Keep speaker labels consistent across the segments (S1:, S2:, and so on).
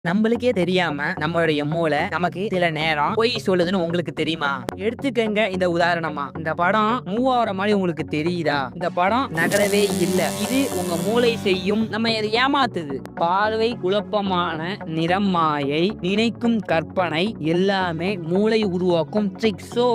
S1: நம்மளுக்கே தெரியாம நம்மளுடைய மூளை நமக்கு சில நேரம் பொய் சொல்லுதுன்னு உங்களுக்கு தெரியுமா? எடுத்துக்கங்க இந்த உதாரணமா. இந்த படம் மூவ் ஆகிற மாதிரி உங்களுக்கு தெரியுதா? இந்த படம் நகரவே இல்ல. இது உங்க மூளை செய்யும் நம்ம இதை ஏமாத்துது. பார்வை குழப்பமான நிறம் மாயை நினைக்கும் கற்பனை எல்லாமே மூளை உருவாக்கும் trick. So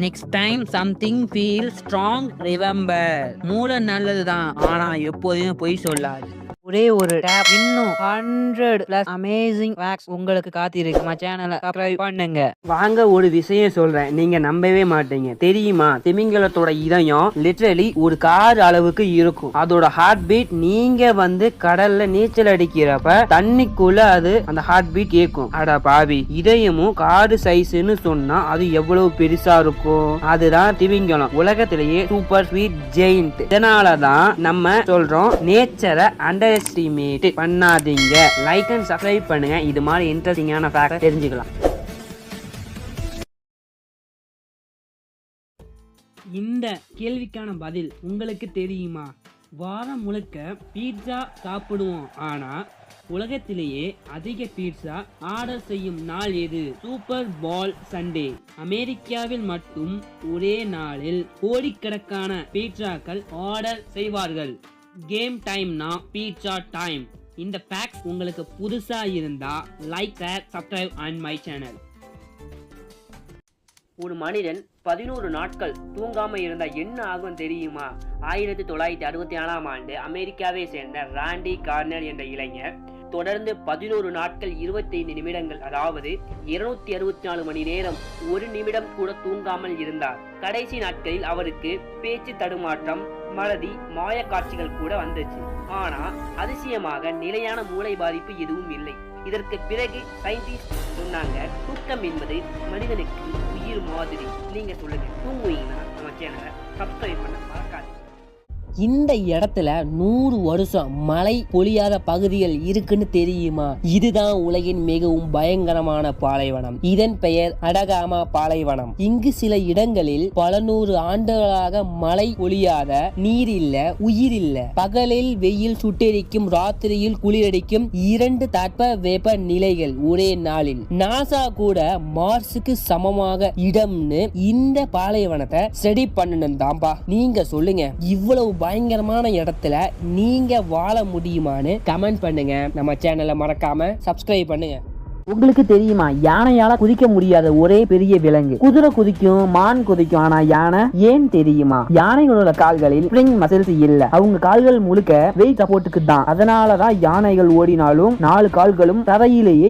S1: next time something feel strong remember, மூளை நல்லதுதான் ஆனா எப்போதுமே பொய் சொல்லாது. ஒரே ஒரு டேப் இன்னும் 100+ அமேசிங் ஃபேக்ட்ஸ் உங்களுக்கு காத்திருக்கு. நம்ம சேனலை சப்ஸ்கிரைப் பண்ணுங்க.
S2: வாங்க ஒரு விஷயம் சொல்றேன், நீங்க நம்பவே மாட்டீங்க. தெரியுமா, திமிங்கலத்தோட இதயம் லிட்டரலி ஒரு கார் அளவுக்கு இருக்கும். அதோட ஹார்ட் பீட் நீங்க கடல்ல நீச்சல் அடிக்கிறப்ப தண்ணிக்குள்ள அது அந்த ஹார்ட் பீட் கேட்கும். அட பாவி, இதயமும் காடு சைஸ்ன்னு சொன்னா அது எவ்வளவு பெருசா இருக்கும். அதுதான் திமிங்கலம், உலகத்திலேயே சூப்பர் ஸ்வீட் ஜெயிண்ட். இதனாலதான் நம்ம சொல்றோம் நேச்சரை அண்டர் எஸ்டிமேட் பண்ணாதீங்க. லைக் அண்ட் சப்ஸ்கிரைப் பண்ணுங்க. இது மாதிரி இன்ட்ரெஸ்டிங்கான ஃபேக்ட் தெரிஞ்சுக்கலாம்.
S3: இந்த கேள்விக்கான பதில் உங்களுக்கு தெரியுமா? வாரம் முழுக்க பீட்சா சாப்பிடுவோம், ஆனா உலகத்திலேயே அதிக பீட்சா ஆர்டர் செய்யும் நாள் எது? சூப்பர் பால் சண்டே. அமெரிக்காவில் மட்டும் ஒரே நாளில் கோடிக்கணக்கான பீட்சாக்கள் ஆர்டர் செய்வார்கள். கேம் டைம்னா பீட்சா டைம். இந்த ஃபேக்ட் உங்களுக்கு புதுசா இருந்தா like, share, subscribe and my channel.
S2: ஒரு மனிதன் 11 நாட்கள் தூங்காம இருந்தா என்ன ஆகும் தெரியுமா? 1964ஆம் ஆண்டு அமெரிக்காவை சேர்ந்த ராண்டி கார்னர் என்ற இளைஞர் தொடர்ந்து 11 நாட்கள் 25 நிமிடங்கள், அதாவது 264 மணி நேரம், ஒரு நிமிடம் கூட தூங்காமல் இருந்தார். கடைசி நாட்களில் அவருக்கு பேச்சு தடுமாற்றம், மறதி, மாய காட்சிகள் கூட வந்துச்சு. ஆனா அதிசயமாக நிலையான மூளை பாதிப்பு எதுவும் இல்லை. இதற்கு பிறகு சயின்டிஸ்ட் சொன்னாங்க, தூக்கம் என்பது மனிதனுக்கு உயிர் மாதிரி. நீங்க சொல்லுங்க, தூங்குவீங்கன்னா நம்ம சேனலை சப்ஸ்கிரைப் பண்ண மறக்காது.
S4: இந்த இடத்துல 100 வருஷம் மழை பொழியாத பகுதிகள் இருக்குன்னு தெரியுமா? இதுதான் உலகின் மிகவும் பயங்கரமான பாலைவனம். இதன் பெயர் அடகாமா பாலைவனம். இங்கு சில இடங்களில் பல 100 ஆண்டுகளாக மழை பொழியாத, நீர் இல்ல, உயிர் இல்ல. பகலில் வெயில் சுட்டெரிக்கும், ராத்திரியில் குளிரடிக்கும், 2 தட்ப வெப்ப நிலைகள் ஒரே நாளில். நாசா கூட மார்ஸுக்கு சமமாக இடம்னு இந்த பாலைவனத்தை ஸ்டடி பண்ணணும் தான்பா. நீங்க சொல்லுங்க, இவ்வளவு பயங்கரமான இடத்துல நீங்க வாழ முடியுமான்னு கமெண்ட் பண்ணுங்க. நம்ம சேனலை மறக்காம சப்ஸ்கிரைப் பண்ணுங்க.
S5: உங்களுக்கு தெரியுமா, யானையால குதிக்க முடியாத ஒரே பெரிய விலங்கு? குதிரை குதிக்கும், மான் குதிக்கும், ஆனா யானை ஏன் தெரியுமா? யானைகளோட கால்களில் ஸ்ப்ரிங் மசில்ஸ் இல்ல. அவங்க கால்கள் முழுக்க வெயிட் சப்போர்ட்டுக்கு தான். அதனாலதான் யானைகள் ஓடினாலும் 4 கால்களும் தரையிலேயே